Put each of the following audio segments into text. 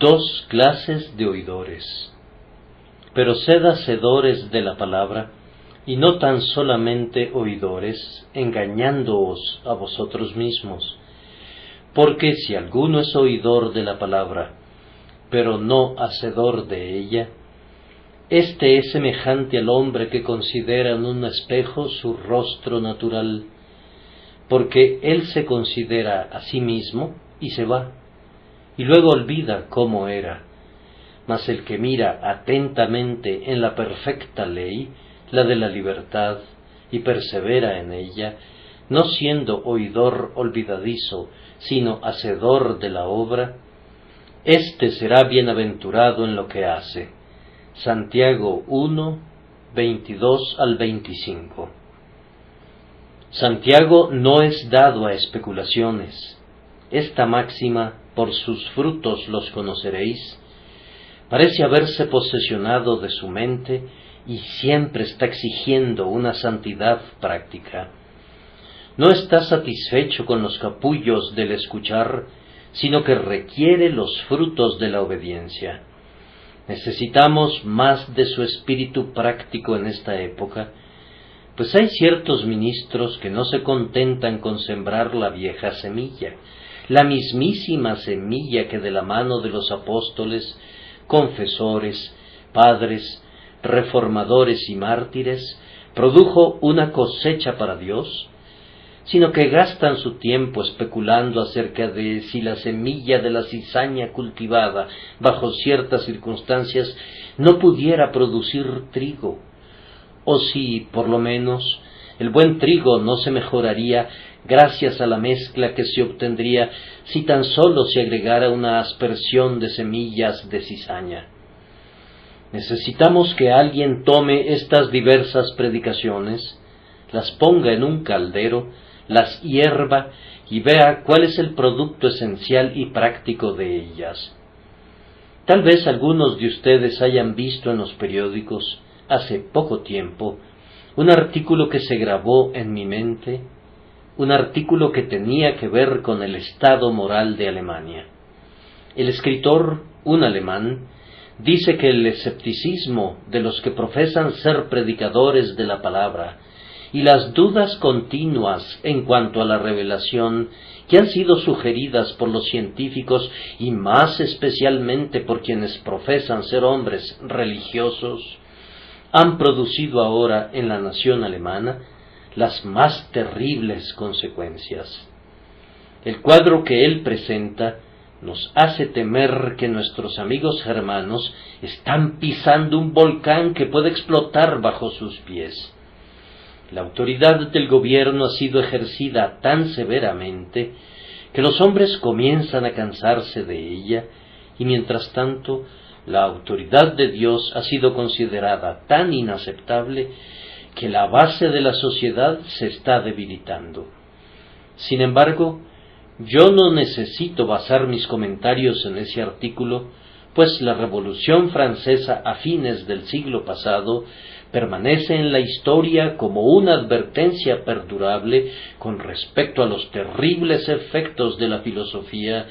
dos clases de oidores. Pero sed hacedores de la palabra, y no tan solamente oidores, engañándoos a vosotros mismos. Porque si alguno es oidor de la palabra, pero no hacedor de ella, este es semejante al hombre que considera en un espejo su rostro natural, porque él se considera a sí mismo y se va, y luego olvida cómo era. Mas el que mira atentamente en la perfecta ley, la de la libertad, y persevera en ella, no siendo oidor olvidadizo, sino hacedor de la obra, éste será bienaventurado en lo que hace. Santiago 1, 22 al 25. Santiago no es dado a especulaciones. Esta máxima, por sus frutos los conoceréis, parece haberse posesionado de su mente y siempre está exigiendo una santidad práctica. No está satisfecho con los capullos del escuchar, sino que requiere los frutos de la obediencia. Necesitamos más de su espíritu práctico en esta época, pues hay ciertos ministros que no se contentan con sembrar la vieja semilla, la mismísima semilla que de la mano de los apóstoles, confesores, padres, reformadores y mártires produjo una cosecha para Dios, sino que gastan su tiempo especulando acerca de si la semilla de la cizaña cultivada bajo ciertas circunstancias no pudiera producir trigo, o si, por lo menos, el buen trigo no se mejoraría gracias a la mezcla que se obtendría si tan solo se agregara una aspersión de semillas de cizaña. Necesitamos que alguien tome estas diversas predicaciones, las ponga en un caldero, las hierva y vea cuál es el producto esencial y práctico de ellas. Tal vez algunos de ustedes hayan visto en los periódicos, hace poco tiempo, un artículo que se grabó en mi mente, un artículo que tenía que ver con el estado moral de Alemania. El escritor, un alemán, dice que el escepticismo de los que profesan ser predicadores de la palabra y las dudas continuas en cuanto a la revelación que han sido sugeridas por los científicos y más especialmente por quienes profesan ser hombres religiosos, han producido ahora en la nación alemana las más terribles consecuencias. El cuadro que él presenta nos hace temer que nuestros amigos germanos están pisando un volcán que puede explotar bajo sus pies. La autoridad del gobierno ha sido ejercida tan severamente que los hombres comienzan a cansarse de ella, y mientras tanto la autoridad de Dios ha sido considerada tan inaceptable que la base de la sociedad se está debilitando. Sin embargo, yo no necesito basar mis comentarios en ese artículo, pues la Revolución Francesa a fines del siglo pasado permanece en la historia como una advertencia perdurable con respecto a los terribles efectos de la filosofía,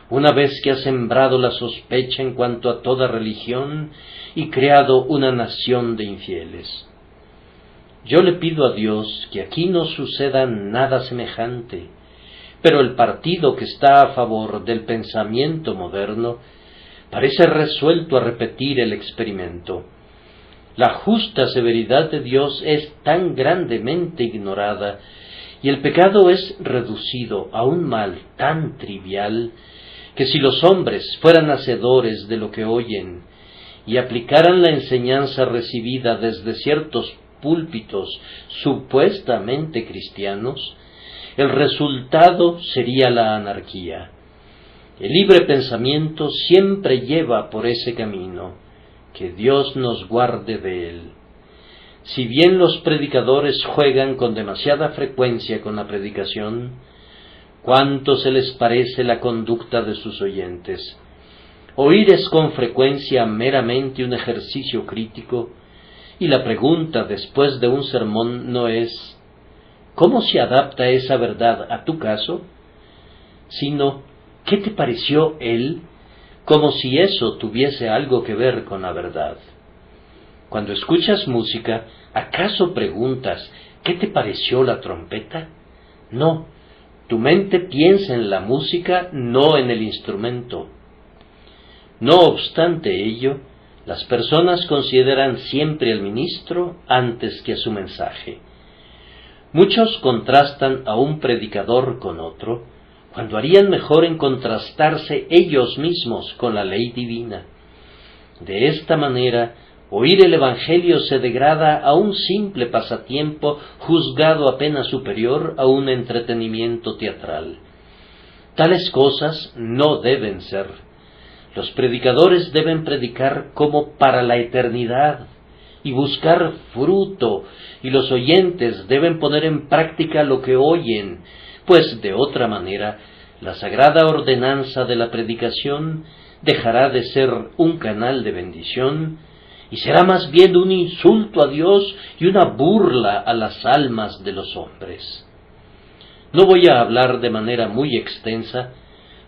una vez que ha sembrado la sospecha en cuanto a toda religión y creado una nación de infieles. Yo le pido a Dios que aquí no suceda nada semejante, pero el partido que está a favor del pensamiento moderno parece resuelto a repetir el experimento. La justa severidad de Dios es tan grandemente ignorada y el pecado es reducido a un mal tan trivial que si los hombres fueran hacedores de lo que oyen y aplicaran la enseñanza recibida desde ciertos púlpitos supuestamente cristianos, el resultado sería la anarquía. El libre pensamiento siempre lleva por ese camino. Que Dios nos guarde de él. Si bien los predicadores juegan con demasiada frecuencia con la predicación, ¿cuánto se les parece la conducta de sus oyentes? Oír es con frecuencia meramente un ejercicio crítico, y la pregunta después de un sermón no es ¿cómo se adapta esa verdad a tu caso?, sino ¿qué te pareció él? como si eso tuviese algo que ver con la verdad. Cuando escuchas música, ¿acaso preguntas, ¿qué te pareció la trompeta? No, tu mente piensa en la música, no en el instrumento. No obstante ello, las personas consideran siempre al ministro antes que a su mensaje. Muchos contrastan a un predicador con otro, cuando harían mejor en contrastarse ellos mismos con la ley divina. De esta manera, oír el Evangelio se degrada a un simple pasatiempo juzgado apenas superior a un entretenimiento teatral. Tales cosas no deben ser. Los predicadores deben predicar como para la eternidad y buscar fruto, y los oyentes deben poner en práctica lo que oyen, pues de otra manera la sagrada ordenanza de la predicación dejará de ser un canal de bendición y será más bien un insulto a Dios y una burla a las almas de los hombres. No voy a hablar de manera muy extensa,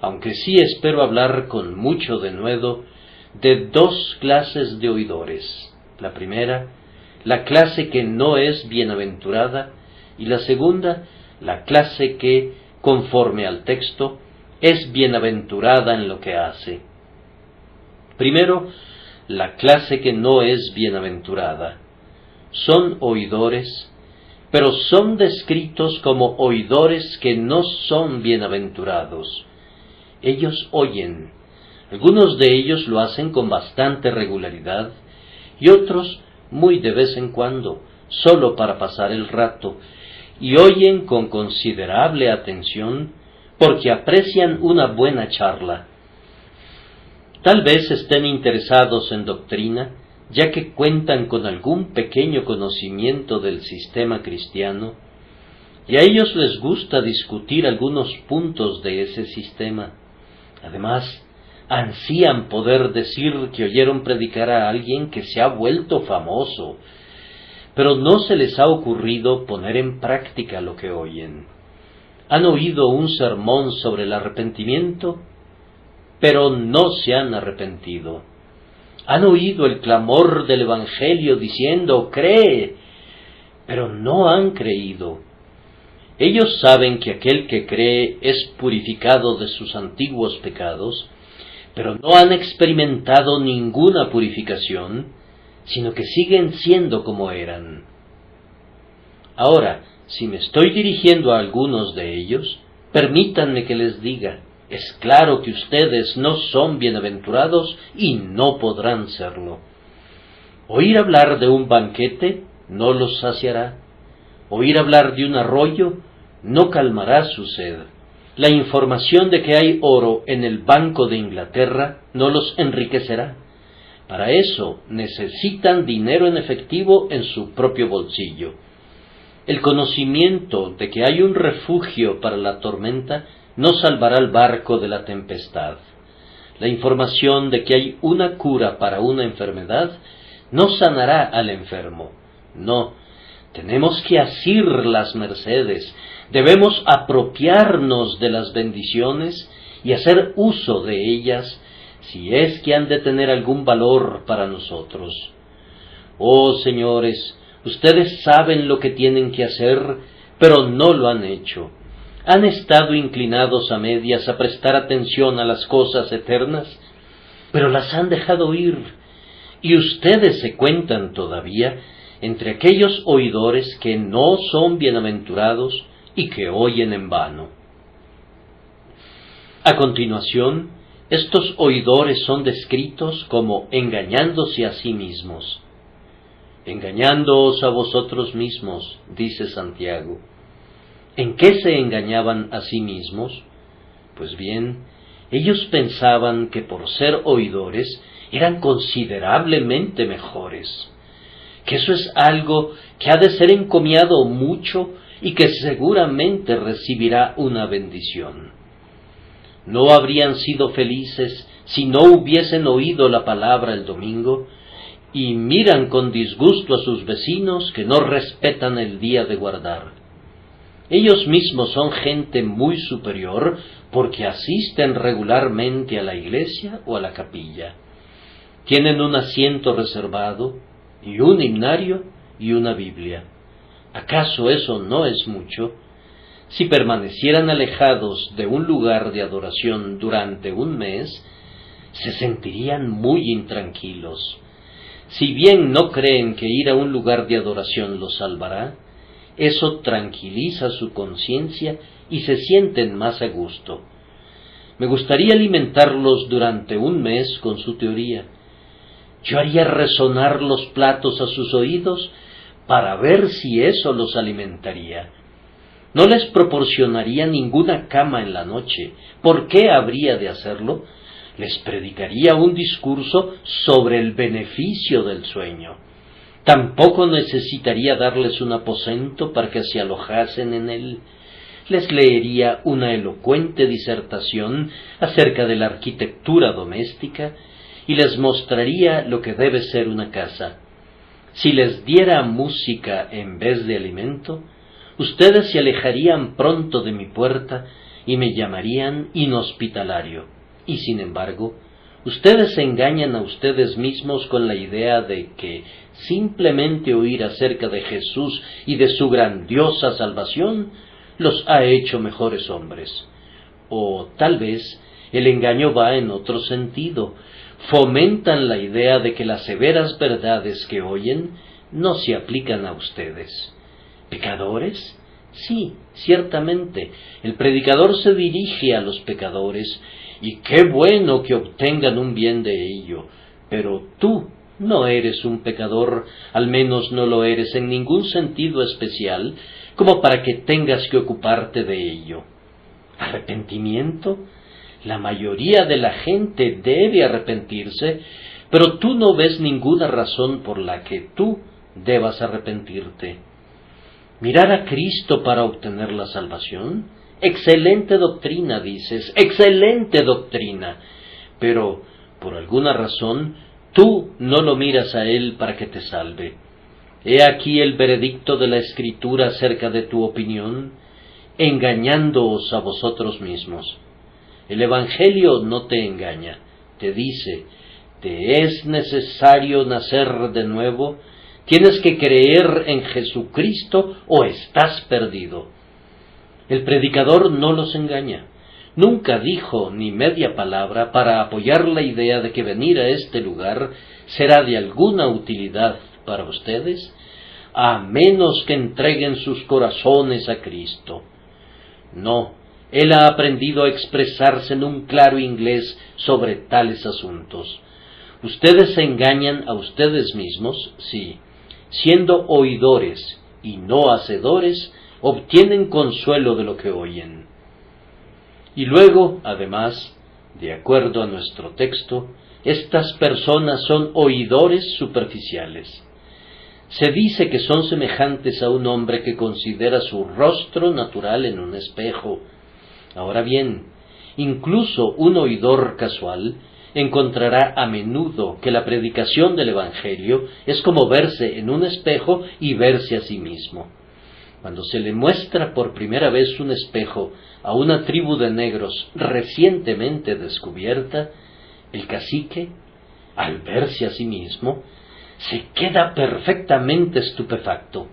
aunque sí espero hablar con mucho denuedo, de dos clases de oidores. La primera, la clase que no es bienaventurada, y la segunda, la clase que, conforme al texto, es bienaventurada en lo que hace. Primero, la clase que no es bienaventurada. Son oidores, pero son descritos como oidores que no son bienaventurados. Ellos oyen. Algunos de ellos lo hacen con bastante regularidad y otros muy de vez en cuando, solo para pasar el rato, y oyen con considerable atención porque aprecian una buena charla. Tal vez estén interesados en doctrina, ya que cuentan con algún pequeño conocimiento del sistema cristiano, y a ellos les gusta discutir algunos puntos de ese sistema. Además, ansían poder decir que oyeron predicar a alguien que se ha vuelto famoso, pero no se les ha ocurrido poner en práctica lo que oyen. Han oído un sermón sobre el arrepentimiento, pero no se han arrepentido. Han oído el clamor del Evangelio diciendo, «cree», pero no han creído. Ellos saben que aquel que cree es purificado de sus antiguos pecados, pero no han experimentado ninguna purificación, sino que siguen siendo como eran. Ahora, si me estoy dirigiendo a algunos de ellos, permítanme que les diga, es claro que ustedes no son bienaventurados y no podrán serlo. Oír hablar de un banquete no los saciará. Oír hablar de un arroyo no calmará su sed. La información de que hay oro en el Banco de Inglaterra no los enriquecerá. Para eso necesitan dinero en efectivo en su propio bolsillo. El conocimiento de que hay un refugio para la tormenta no salvará el barco de la tempestad. La información de que hay una cura para una enfermedad no sanará al enfermo. No, tenemos que asir las mercedes, debemos apropiarnos de las bendiciones y hacer uso de ellas si es que han de tener algún valor para nosotros. Oh señores, ustedes saben lo que tienen que hacer, pero no lo han hecho. ¿Han estado inclinados a medias a prestar atención a las cosas eternas? Pero las han dejado ir, y ustedes se cuentan todavía entre aquellos oidores que no son bienaventurados y que oyen en vano. A continuación, estos oidores son descritos como engañándose a sí mismos. Engañándoos a vosotros mismos, dice Santiago. ¿En qué se engañaban a sí mismos? Pues bien, ellos pensaban que por ser oidores eran considerablemente mejores, que eso es algo que ha de ser encomiado mucho y que seguramente recibirá una bendición. No habrían sido felices si no hubiesen oído la palabra el domingo, y miran con disgusto a sus vecinos que no respetan el día de guardar. Ellos mismos son gente muy superior porque asisten regularmente a la iglesia o a la capilla. Tienen un asiento reservado y un himnario y una Biblia. ¿Acaso eso no es mucho? Si permanecieran alejados de un lugar de adoración durante un mes, se sentirían muy intranquilos. Si bien no creen que ir a un lugar de adoración los salvará, eso tranquiliza su conciencia y se sienten más a gusto. Me gustaría alimentarlos durante un mes con su teoría. Yo haría resonar los platos a sus oídos para ver si eso los alimentaría. No les proporcionaría ninguna cama en la noche. ¿Por qué habría de hacerlo? Les predicaría un discurso sobre el beneficio del sueño. Tampoco necesitaría darles un aposento para que se alojasen en él. Les leería una elocuente disertación acerca de la arquitectura doméstica y les mostraría lo que debe ser una casa. Si les diera música en vez de alimento, ustedes se alejarían pronto de mi puerta y me llamarían inhospitalario. Y sin embargo, ustedes se engañan a ustedes mismos con la idea de que simplemente oír acerca de Jesús y de su grandiosa salvación los ha hecho mejores hombres. O tal vez el engaño va en otro sentido. Fomentan la idea de que las severas verdades que oyen no se aplican a ustedes. ¿Pecadores? Sí, ciertamente, el predicador se dirige a los pecadores, y qué bueno que obtengan un bien de ello, pero tú no eres un pecador, al menos no lo eres en ningún sentido especial, como para que tengas que ocuparte de ello. ¿Arrepentimiento? La mayoría de la gente debe arrepentirse, pero tú no ves ninguna razón por la que tú debas arrepentirte. ¿Mirar a Cristo para obtener la salvación? Excelente doctrina, dices, excelente doctrina, pero por alguna razón tú no lo miras a Él para que te salve. He aquí el veredicto de la Escritura acerca de tu opinión, engañándoos a vosotros mismos. El Evangelio no te engaña, te dice, te es necesario nacer de nuevo, tienes que creer en Jesucristo o estás perdido. El predicador no los engaña. Nunca dijo ni media palabra para apoyar la idea de que venir a este lugar será de alguna utilidad para ustedes, a menos que entreguen sus corazones a Cristo. No, él ha aprendido a expresarse en un claro inglés sobre tales asuntos. Ustedes se engañan a ustedes mismos, sí, siendo oidores y no hacedores, obtienen consuelo de lo que oyen. Y luego, además, de acuerdo a nuestro texto, estas personas son oidores superficiales. Se dice que son semejantes a un hombre que considera su rostro natural en un espejo. Ahora bien, incluso un oidor casual encontrará a menudo que la predicación del Evangelio es como verse en un espejo y verse a sí mismo. Cuando se le muestra por primera vez un espejo a una tribu de negros recientemente descubierta, el cacique, al verse a sí mismo, se queda perfectamente estupefacto.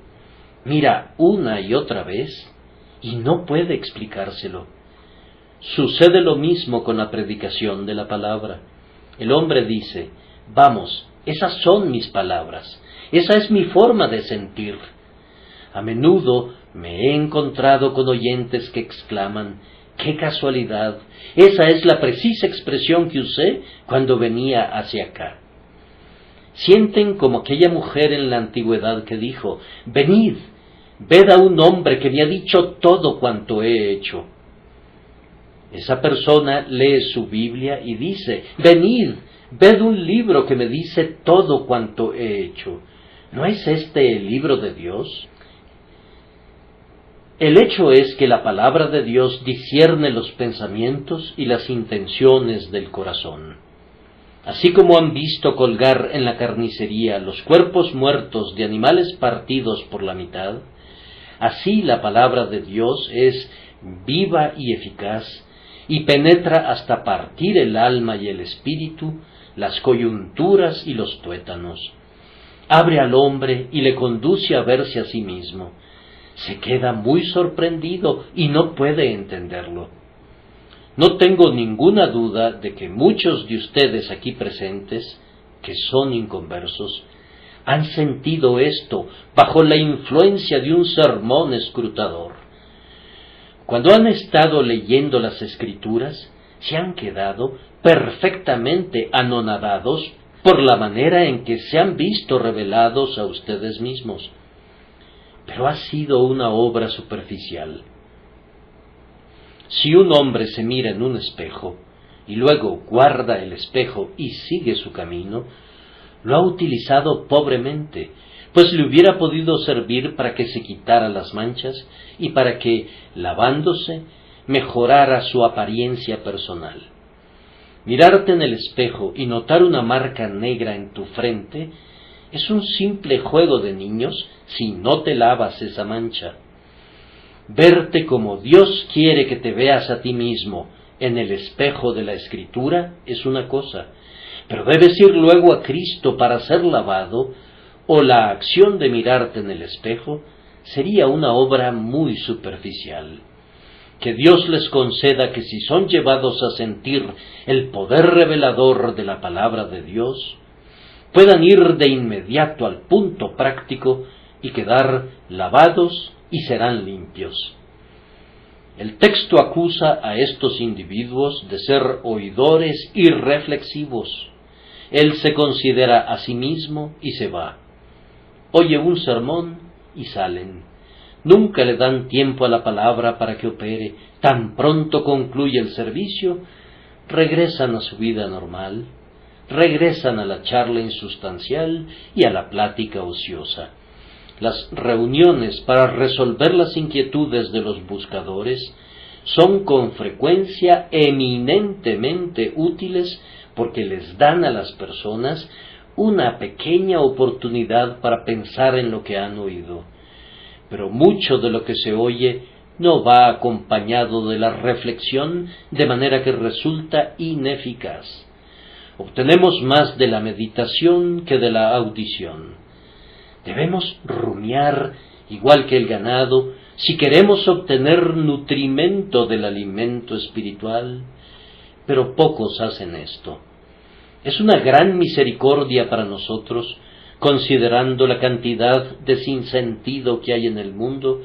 Mira una y otra vez y no puede explicárselo. Sucede lo mismo con la predicación de la palabra. El hombre dice, vamos, esas son mis palabras, esa es mi forma de sentir. A menudo me he encontrado con oyentes que exclaman, ¡qué casualidad! Esa es la precisa expresión que usé cuando venía hacia acá. Sienten como aquella mujer en la antigüedad que dijo, venid, ved a un hombre que me ha dicho todo cuanto he hecho. Esa persona lee su Biblia y dice, venid, ved un libro que me dice todo cuanto he hecho. ¿No es este el libro de Dios? El hecho es que la palabra de Dios discierne los pensamientos y las intenciones del corazón. Así como han visto colgar en la carnicería los cuerpos muertos de animales partidos por la mitad, Así la palabra de Dios es viva y eficaz, y penetra hasta partir el alma y el espíritu, las coyunturas y los tuétanos. Abre al hombre y le conduce a verse a sí mismo. Se queda muy sorprendido y no puede entenderlo. No tengo ninguna duda de que muchos de ustedes aquí presentes, que son inconversos, han sentido esto bajo la influencia de un sermón escrutador. Cuando han estado leyendo las Escrituras, se han quedado perfectamente anonadados por la manera en que se han visto revelados a ustedes mismos. Pero ha sido una obra superficial. Si un hombre se mira en un espejo y luego guarda el espejo y sigue su camino, lo ha utilizado pobremente, pues le hubiera podido servir para que se quitara las manchas y para que, lavándose, mejorara su apariencia personal. Mirarte en el espejo y notar una marca negra en tu frente es un simple juego de niños si no te lavas esa mancha. Verte como Dios quiere que te veas a ti mismo en el espejo de la Escritura es una cosa, pero debes ir luego a Cristo para ser lavado, o la acción de mirarte en el espejo sería una obra muy superficial. Que Dios les conceda que si son llevados a sentir el poder revelador de la palabra de Dios, puedan ir de inmediato al punto práctico y quedar lavados y serán limpios. El texto acusa a estos individuos de ser oidores irreflexivos. Él se considera a sí mismo y se va. Oye un sermón y salen. Nunca le dan tiempo a la palabra para que opere. Tan pronto concluye el servicio, regresan a su vida normal, regresan a la charla insustancial y a la plática ociosa. Las reuniones para resolver las inquietudes de los buscadores son con frecuencia eminentemente útiles porque les dan a las personas una pequeña oportunidad para pensar en lo que han oído. Pero mucho de lo que se oye no va acompañado de la reflexión, de manera que resulta ineficaz. Obtenemos más de la meditación que de la audición. Debemos rumiar, igual que el ganado, si queremos obtener nutrimento del alimento espiritual, pero pocos hacen esto. Es una gran misericordia para nosotros, considerando la cantidad de sinsentido que hay en el mundo,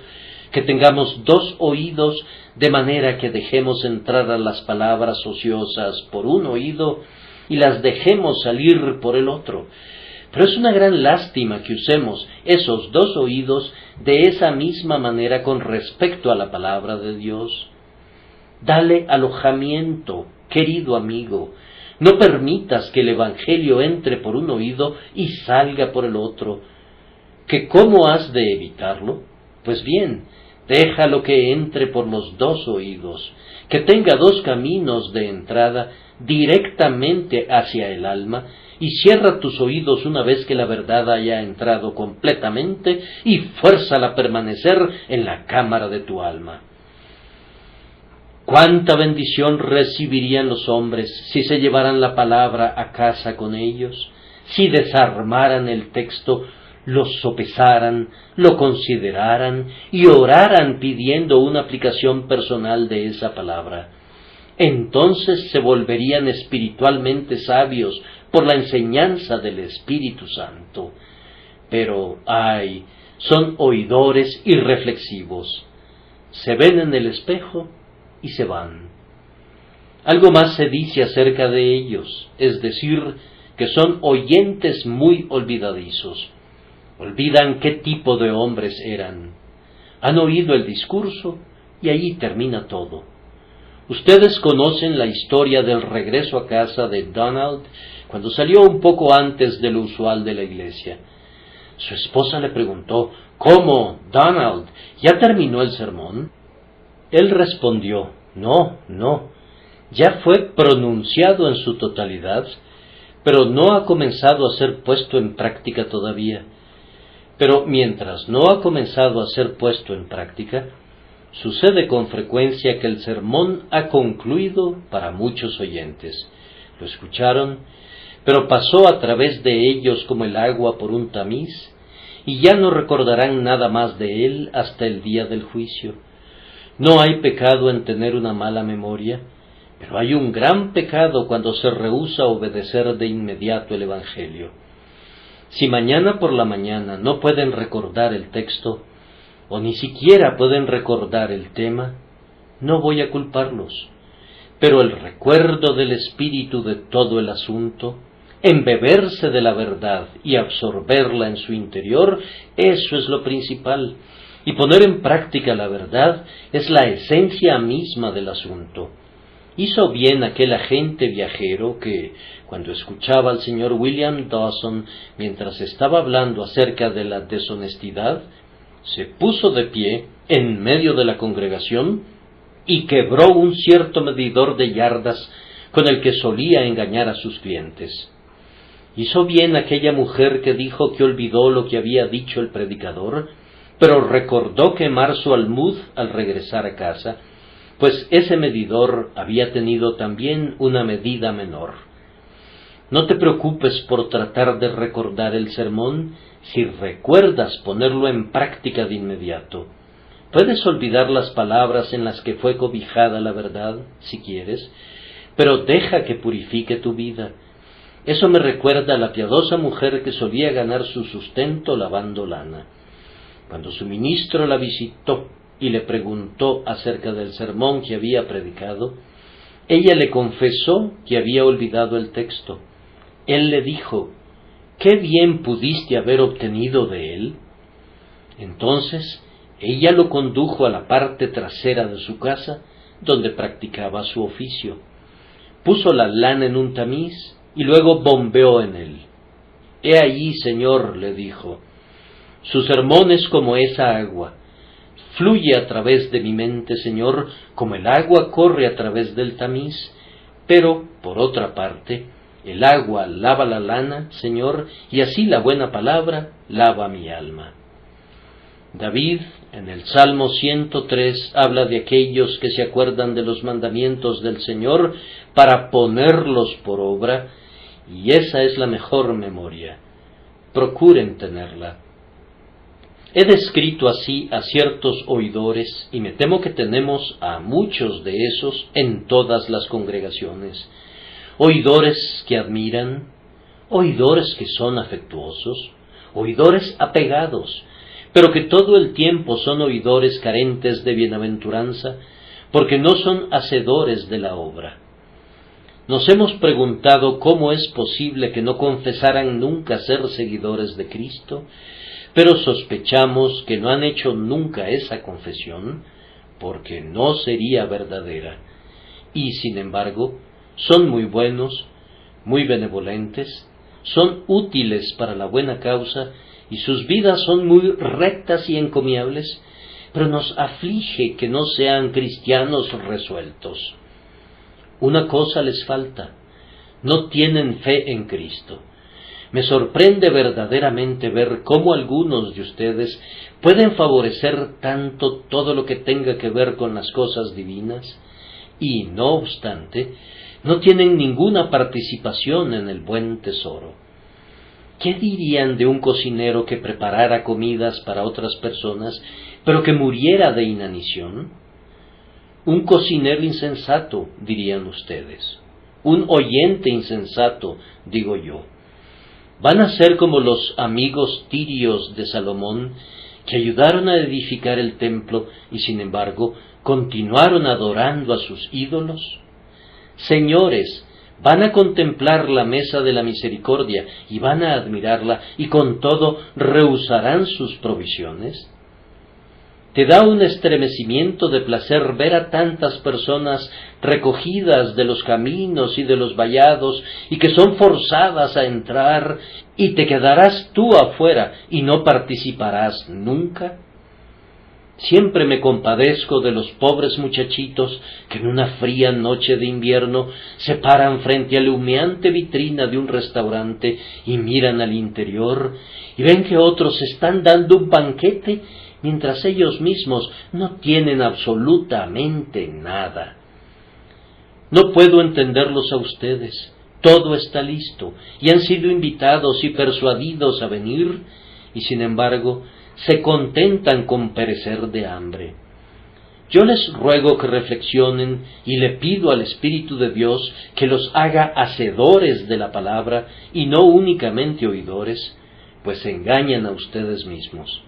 que tengamos dos oídos, de manera que dejemos entrar a las palabras ociosas por un oído y las dejemos salir por el otro. Pero es una gran lástima que usemos esos dos oídos de esa misma manera con respecto a la palabra de Dios. Dale alojamiento, querido amigo. No permitas que el Evangelio entre por un oído y salga por el otro. ¿Que cómo has de evitarlo? Pues bien, déjalo que entre por los dos oídos, que tenga dos caminos de entrada directamente hacia el alma, y cierra tus oídos una vez que la verdad haya entrado completamente y fuérzala a permanecer en la cámara de tu alma. ¿Cuánta bendición recibirían los hombres si se llevaran la palabra a casa con ellos, si desarmaran el texto, lo sopesaran, lo consideraran y oraran pidiendo una aplicación personal de esa palabra? Entonces se volverían espiritualmente sabios por la enseñanza del Espíritu Santo. Pero, ay, son oidores irreflexivos. Se ven en el espejo y se van. Algo más se dice acerca de ellos, es decir, que son oyentes muy olvidadizos. Olvidan qué tipo de hombres eran. Han oído el discurso y allí termina todo. Ustedes conocen la historia del regreso a casa de Donald cuando salió un poco antes de lo usual de la iglesia. Su esposa le preguntó: ¿Cómo, Donald? ¿Ya terminó el sermón? Él respondió: No, ya fue pronunciado en su totalidad, pero no ha comenzado a ser puesto en práctica todavía. Pero mientras no ha comenzado a ser puesto en práctica, sucede con frecuencia que el sermón ha concluido para muchos oyentes. Lo escucharon, pero pasó a través de ellos como el agua por un tamiz, y ya no recordarán nada más de él hasta el día del juicio. No hay pecado en tener una mala memoria, pero hay un gran pecado cuando se rehúsa a obedecer de inmediato el Evangelio. Si mañana por la mañana no pueden recordar el texto, o ni siquiera pueden recordar el tema, no voy a culparlos. Pero el recuerdo del espíritu de todo el asunto, embeberse de la verdad y absorberla en su interior, eso es lo principal. Y poner en práctica la verdad es la esencia misma del asunto. Hizo bien aquel agente viajero que, cuando escuchaba al señor William Dawson mientras estaba hablando acerca de la deshonestidad, se puso de pie en medio de la congregación y quebró un cierto medidor de yardas con el que solía engañar a sus clientes. Hizo bien aquella mujer que dijo que olvidó lo que había dicho el predicador, pero recordó quemar su almud al regresar a casa, pues ese medidor había tenido también una medida menor. No te preocupes por tratar de recordar el sermón si recuerdas ponerlo en práctica de inmediato. Puedes olvidar las palabras en las que fue cobijada la verdad, si quieres, pero deja que purifique tu vida. Eso me recuerda a la piadosa mujer que solía ganar su sustento lavando lana. Cuando su ministro la visitó y le preguntó acerca del sermón que había predicado, ella le confesó que había olvidado el texto. Él le dijo: «¿Qué bien pudiste haber obtenido de él?». Entonces ella lo condujo a la parte trasera de su casa, donde practicaba su oficio. Puso la lana en un tamiz y luego bombeó en él. «He allí, Señor», le dijo, «su sermón es como esa agua. Fluye a través de mi mente, Señor, como el agua corre a través del tamiz, pero, por otra parte, el agua lava la lana, Señor, y así la buena palabra lava mi alma». David, en el Salmo 103, habla de aquellos que se acuerdan de los mandamientos del Señor para ponerlos por obra, y esa es la mejor memoria. Procuren tenerla. He descrito así a ciertos oidores, y me temo que tenemos a muchos de esos en todas las congregaciones. Oidores que admiran, oidores que son afectuosos, oidores apegados, pero que todo el tiempo son oidores carentes de bienaventuranza, porque no son hacedores de la obra. Nos hemos preguntado cómo es posible que no confesaran nunca ser seguidores de Cristo, pero sospechamos que no han hecho nunca esa confesión, porque no sería verdadera, y sin embargo son muy buenos, muy benevolentes, son útiles para la buena causa, y sus vidas son muy rectas y encomiables, pero nos aflige que no sean cristianos resueltos. Una cosa les falta: no tienen fe en Cristo. Me sorprende verdaderamente ver cómo algunos de ustedes pueden favorecer tanto todo lo que tenga que ver con las cosas divinas, y, no obstante, no tienen ninguna participación en el buen tesoro. ¿Qué dirían de un cocinero que preparara comidas para otras personas, pero que muriera de inanición? Un cocinero insensato, dirían ustedes. Un oyente insensato, digo yo. Van a ser como los amigos tirios de Salomón, que ayudaron a edificar el templo y, sin embargo, continuaron adorando a sus ídolos. Señores, van a contemplar la mesa de la misericordia y van a admirarla, y con todo rehusarán sus provisiones. ¿Te da un estremecimiento de placer ver a tantas personas recogidas de los caminos y de los vallados, y que son forzadas a entrar, y te quedarás tú afuera y no participarás nunca? Siempre me compadezco de los pobres muchachitos que en una fría noche de invierno se paran frente a la humeante vitrina de un restaurante y miran al interior y ven que otros están dando un banquete mientras ellos mismos no tienen absolutamente nada. No puedo entenderlos a ustedes. Todo está listo y han sido invitados y persuadidos a venir y sin embargo se contentan con perecer de hambre. Yo les ruego que reflexionen y le pido al Espíritu de Dios que los haga hacedores de la palabra y no únicamente oidores, pues se engañan a ustedes mismos.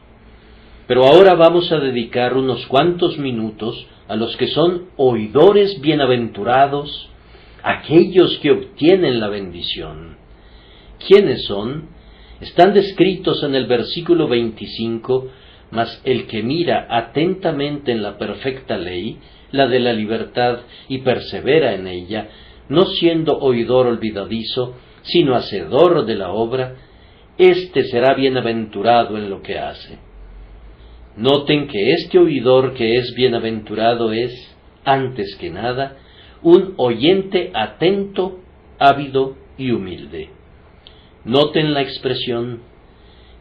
Pero ahora vamos a dedicar unos cuantos minutos a los que son oidores bienaventurados, aquellos que obtienen la bendición. ¿Quiénes son? Están descritos en el versículo 25, mas el que mira atentamente en la perfecta ley, la de la libertad, y persevera en ella, no siendo oidor olvidadizo, sino hacedor de la obra, éste será bienaventurado en lo que hace. Noten que este oidor que es bienaventurado es, antes que nada, un oyente atento, ávido y humilde. Noten la expresión,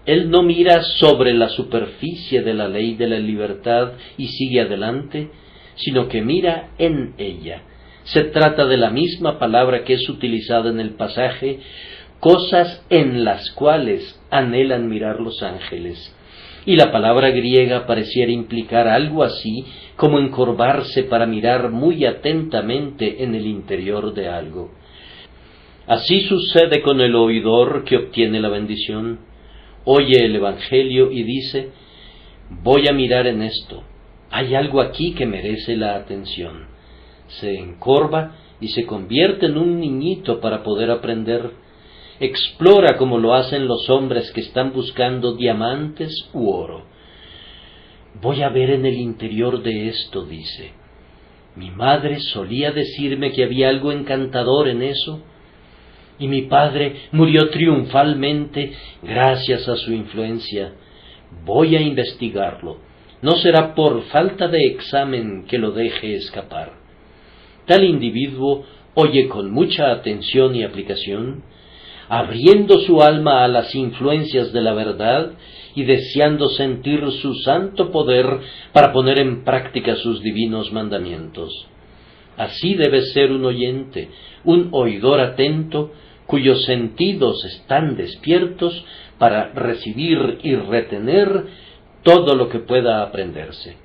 él no mira sobre la superficie de la ley de la libertad y sigue adelante, sino que mira en ella. Se trata de la misma palabra que es utilizada en el pasaje, cosas en las cuales anhelan mirar los ángeles. Y la palabra griega pareciera implicar algo así como encorvarse para mirar muy atentamente en el interior de algo. Así sucede con el oidor que obtiene la bendición. Oye el Evangelio y dice, voy a mirar en esto, hay algo aquí que merece la atención. Se encorva y se convierte en un niñito para poder aprender. Explora como lo hacen los hombres que están buscando diamantes u oro. Voy a ver en el interior de esto, dice. Mi madre solía decirme que había algo encantador en eso, y mi padre murió triunfalmente gracias a su influencia. Voy a investigarlo. No será por falta de examen que lo deje escapar. Tal individuo oye con mucha atención y aplicación, abriendo su alma a las influencias de la verdad y deseando sentir su santo poder para poner en práctica sus divinos mandamientos. Así debe ser un oyente, un oidor atento, cuyos sentidos están despiertos para recibir y retener todo lo que pueda aprenderse.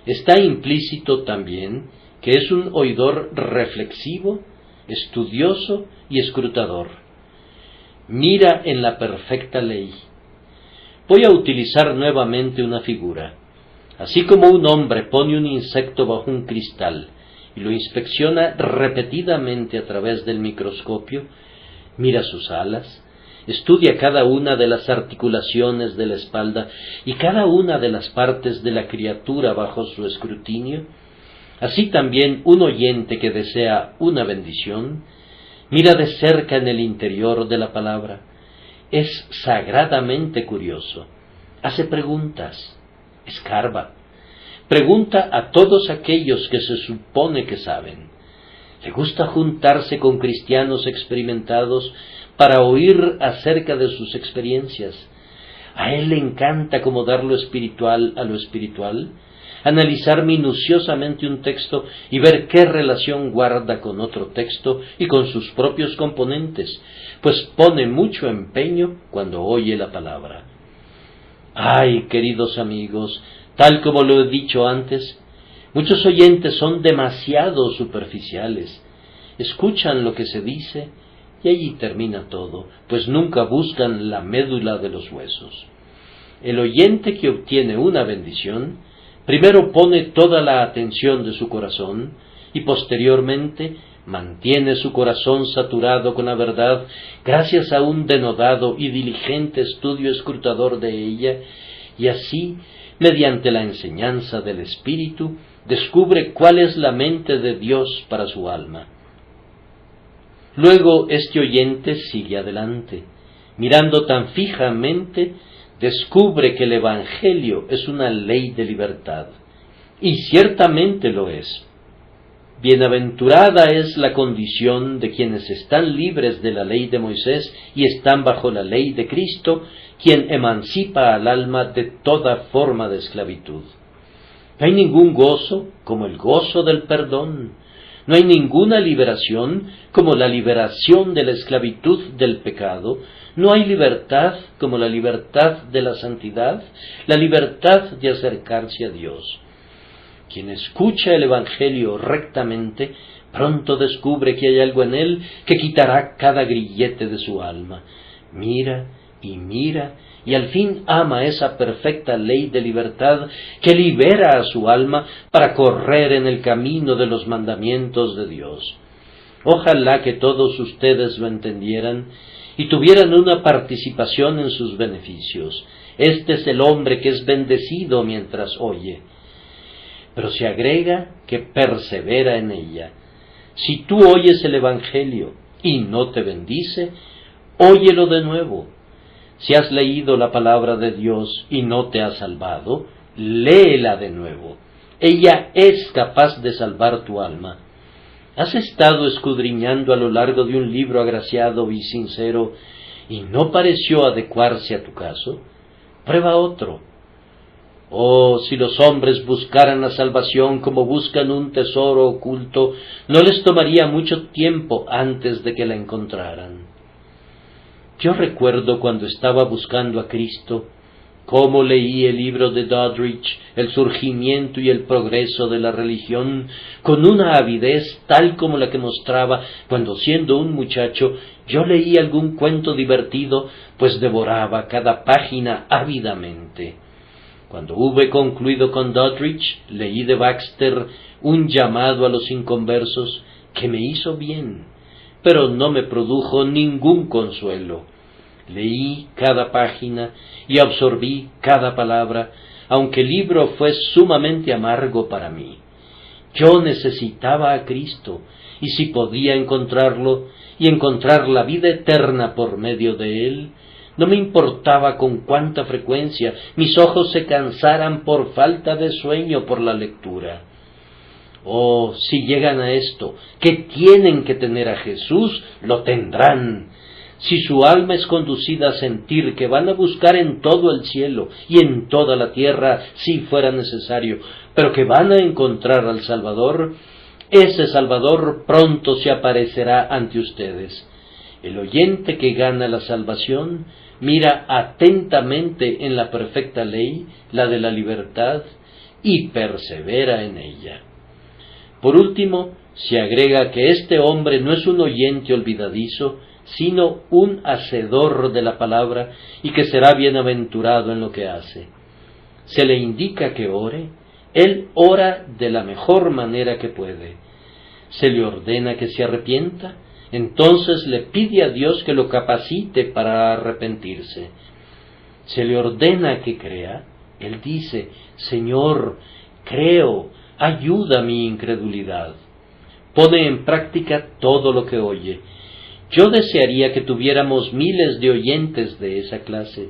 Está implícito también que es un oidor reflexivo, estudioso y escrutador. Mira en la perfecta ley. Voy a utilizar nuevamente una figura. Así como un hombre pone un insecto bajo un cristal y lo inspecciona repetidamente a través del microscopio, mira sus alas, estudia cada una de las articulaciones de la espalda y cada una de las partes de la criatura bajo su escrutinio, así también un oyente que desea una bendición, mira de cerca en el interior de la palabra, es sagradamente curioso, hace preguntas, escarba, pregunta a todos aquellos que se supone que saben. Le gusta juntarse con cristianos experimentados para oír acerca de sus experiencias. A él le encanta acomodar lo espiritual a lo espiritual, analizar minuciosamente un texto y ver qué relación guarda con otro texto y con sus propios componentes, pues pone mucho empeño cuando oye la palabra. Ay, queridos amigos, tal como lo he dicho antes, muchos oyentes son demasiado superficiales, escuchan lo que se dice y allí termina todo, pues nunca buscan la médula de los huesos. El oyente que obtiene una bendición, primero pone toda la atención de su corazón y posteriormente mantiene su corazón saturado con la verdad gracias a un denodado y diligente estudio escrutador de ella, y así, mediante la enseñanza del Espíritu, descubre cuál es la mente de Dios para su alma. Luego este oyente sigue adelante, mirando tan fijamente descubre que el Evangelio es una ley de libertad. Y ciertamente lo es. Bienaventurada es la condición de quienes están libres de la ley de Moisés y están bajo la ley de Cristo, quien emancipa al alma de toda forma de esclavitud. No hay ningún gozo como el gozo del perdón. No hay ninguna liberación como la liberación de la esclavitud del pecado. No hay libertad como la libertad de la santidad, la libertad de acercarse a Dios. Quien escucha el Evangelio rectamente, pronto descubre que hay algo en él que quitará cada grillete de su alma. Mira, y al fin ama esa perfecta ley de libertad que libera a su alma para correr en el camino de los mandamientos de Dios. Ojalá que todos ustedes lo entendieran y tuvieran una participación en sus beneficios. Este es el hombre que es bendecido mientras oye. Pero se agrega que persevera en ella. Si tú oyes el Evangelio y no te bendice, óyelo de nuevo. Si has leído la palabra de Dios y no te ha salvado, léela de nuevo. Ella es capaz de salvar tu alma. ¿Has estado escudriñando a lo largo de un libro agraciado y sincero y no pareció adecuarse a tu caso? Prueba otro. Oh, si los hombres buscaran la salvación como buscan un tesoro oculto, no les tomaría mucho tiempo antes de que la encontraran. Yo recuerdo cuando estaba buscando a Cristo, cómo leí el libro de Doddridge, El surgimiento y el progreso de la religión, con una avidez tal como la que mostraba cuando siendo un muchacho yo leí algún cuento divertido, pues devoraba cada página ávidamente. Cuando hube concluido con Doddridge, leí de Baxter Un llamado a los inconversos, que me hizo bien, pero no me produjo ningún consuelo. Leí cada página y absorbí cada palabra, aunque el libro fue sumamente amargo para mí. Yo necesitaba a Cristo, y si podía encontrarlo y encontrar la vida eterna por medio de él, no me importaba con cuánta frecuencia mis ojos se cansaran por falta de sueño por la lectura. Oh, si llegan a esto, que tienen que tener a Jesús, lo tendrán. Si su alma es conducida a sentir que van a buscar en todo el cielo y en toda la tierra, si fuera necesario, pero que van a encontrar al Salvador, ese Salvador pronto se aparecerá ante ustedes. El oyente que gana la salvación mira atentamente en la perfecta ley, la de la libertad, y persevera en ella. Por último, se agrega que este hombre no es un oyente olvidadizo, sino un hacedor de la palabra, y que será bienaventurado en lo que hace. Se le indica que ore, él ora de la mejor manera que puede. Se le ordena que se arrepienta, entonces le pide a Dios que lo capacite para arrepentirse. Se le ordena que crea, él dice, Señor, creo, ayuda mi incredulidad. Pone en práctica todo lo que oye. Yo desearía que tuviéramos miles de oyentes de esa clase.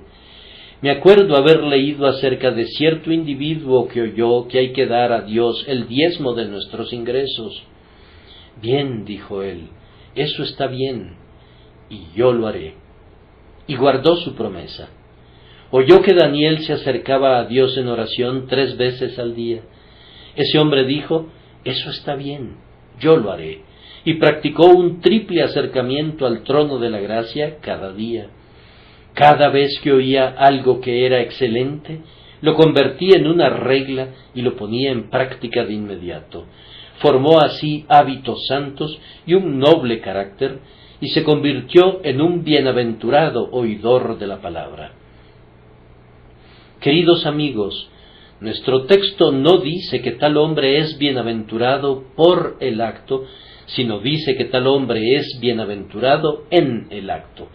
Me acuerdo haber leído acerca de cierto individuo que oyó que hay que dar a Dios el diezmo de nuestros ingresos. Bien, dijo él, eso está bien, y yo lo haré. Y guardó su promesa. Oyó que Daniel se acercaba a Dios en oración 3 veces al día. Ese hombre dijo, eso está bien, yo lo haré. Y practicó un triple acercamiento al trono de la gracia cada día. Cada vez que oía algo que era excelente, lo convertía en una regla y lo ponía en práctica de inmediato. Formó así hábitos santos y un noble carácter, y se convirtió en un bienaventurado oidor de la palabra. Queridos amigos, nuestro texto no dice que tal hombre es bienaventurado por el acto, sino dice que tal hombre es bienaventurado en el acto.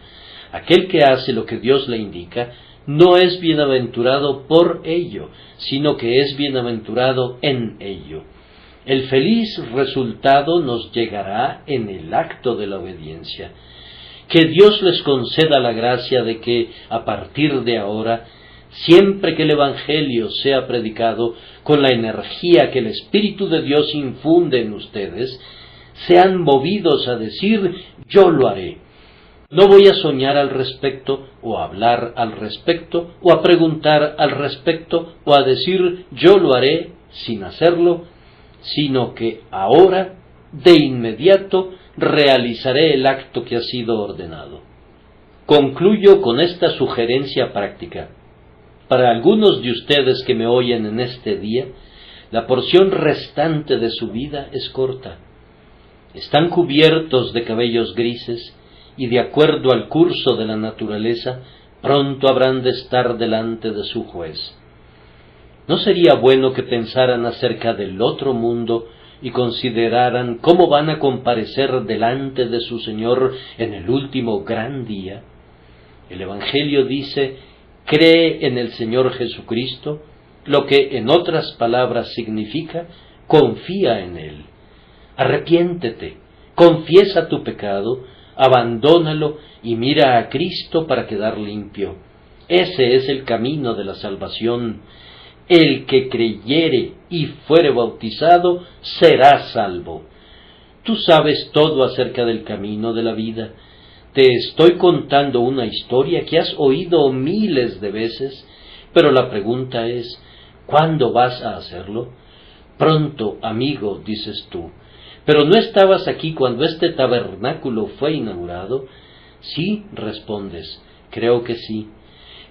Aquel que hace lo que Dios le indica no es bienaventurado por ello, sino que es bienaventurado en ello. El feliz resultado nos llegará en el acto de la obediencia. Que Dios les conceda la gracia de que, a partir de ahora, Siempre que el Evangelio sea predicado con la energía que el Espíritu de Dios infunde en ustedes, sean movidos a decir: yo lo haré. No voy a soñar al respecto, o a hablar al respecto, o a preguntar al respecto, o a decir yo lo haré sin hacerlo, sino que ahora, de inmediato, realizaré el acto que ha sido ordenado. Concluyo con esta sugerencia práctica. Para algunos de ustedes que me oyen en este día, la porción restante de su vida es corta. Están cubiertos de cabellos grises y, de acuerdo al curso de la naturaleza, pronto habrán de estar delante de su juez. ¿No sería bueno que pensaran acerca del otro mundo y consideraran cómo van a comparecer delante de su Señor en el último gran día? El Evangelio dice: cree en el Señor Jesucristo, lo que en otras palabras significa: confía en Él. Arrepiéntete, confiesa tu pecado, abandónalo y mira a Cristo para quedar limpio. Ese es el camino de la salvación. El que creyere y fuere bautizado será salvo. Tú sabes todo acerca del camino de la vida. Te estoy contando una historia que has oído miles de veces, pero la pregunta es: ¿cuándo vas a hacerlo? Pronto, amigo, dices tú. ¿Pero no estabas aquí cuando este tabernáculo fue inaugurado? Sí, respondes, creo que sí.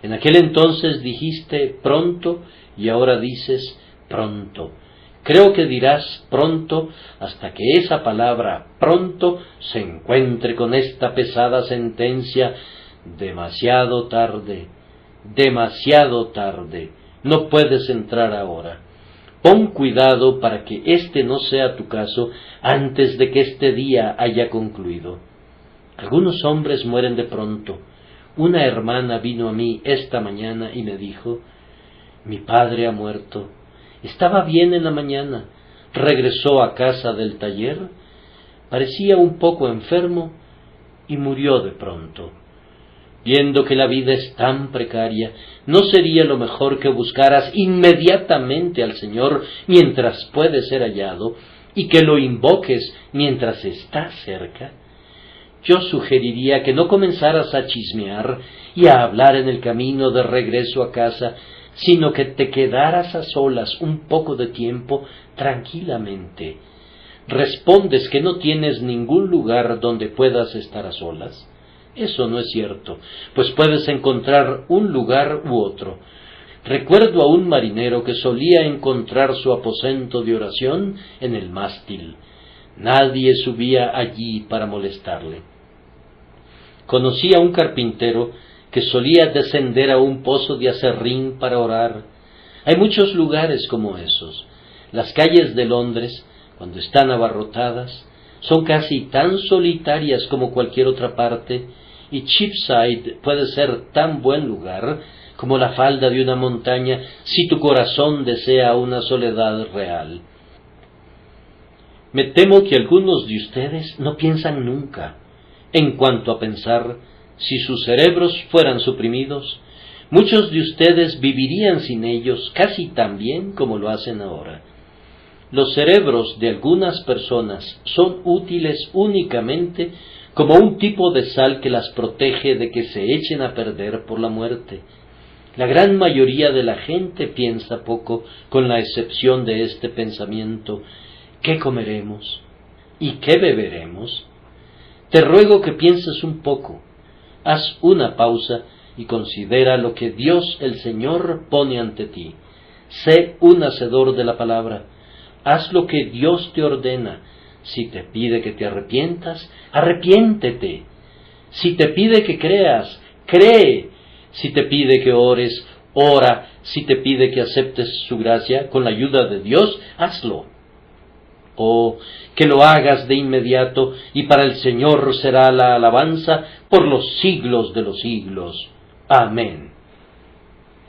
En aquel entonces dijiste pronto y ahora dices pronto. Creo que dirás pronto hasta que esa palabra pronto se encuentre con esta pesada sentencia: demasiado tarde, no puedes entrar ahora. Pon cuidado para que este no sea tu caso antes de que este día haya concluido. Algunos hombres mueren de pronto. Una hermana vino a mí esta mañana y me dijo: mi padre ha muerto. Estaba bien en la mañana, regresó a casa del taller, parecía un poco enfermo y murió de pronto. Viendo que la vida es tan precaria, ¿no sería lo mejor que buscaras inmediatamente al Señor mientras puede ser hallado y que lo invoques mientras está cerca? Yo sugeriría que no comenzaras a chismear y a hablar en el camino de regreso a casa, sino que te quedaras a solas un poco de tiempo tranquilamente. ¿Respondes que no tienes ningún lugar donde puedas estar a solas? Eso no es cierto, pues puedes encontrar un lugar u otro. Recuerdo a un marinero que solía encontrar su aposento de oración en el mástil. Nadie subía allí para molestarle. Conocí a un carpintero que solía descender a un pozo de aserrín para orar. Hay muchos lugares como esos. Las calles de Londres, cuando están abarrotadas, son casi tan solitarias como cualquier otra parte, y Cheapside puede ser tan buen lugar como la falda de una montaña si tu corazón desea una soledad real. Me temo que algunos de ustedes no piensan nunca. En cuanto a pensar, si sus cerebros fueran suprimidos, muchos de ustedes vivirían sin ellos casi tan bien como lo hacen ahora. Los cerebros de algunas personas son útiles únicamente como un tipo de sal que las protege de que se echen a perder por la muerte. La gran mayoría de la gente piensa poco, con la excepción de este pensamiento: ¿qué comeremos? ¿Y qué beberemos? Te ruego que pienses un poco. Haz una pausa y considera lo que Dios el Señor pone ante ti. Sé un hacedor de la palabra. Haz lo que Dios te ordena. Si te pide que te arrepientas, arrepiéntete. Si te pide que creas, cree. Si te pide que ores, ora. Si te pide que aceptes su gracia con la ayuda de Dios, hazlo. Oh, que lo hagas de inmediato, y para el Señor será la alabanza por los siglos de los siglos. Amén.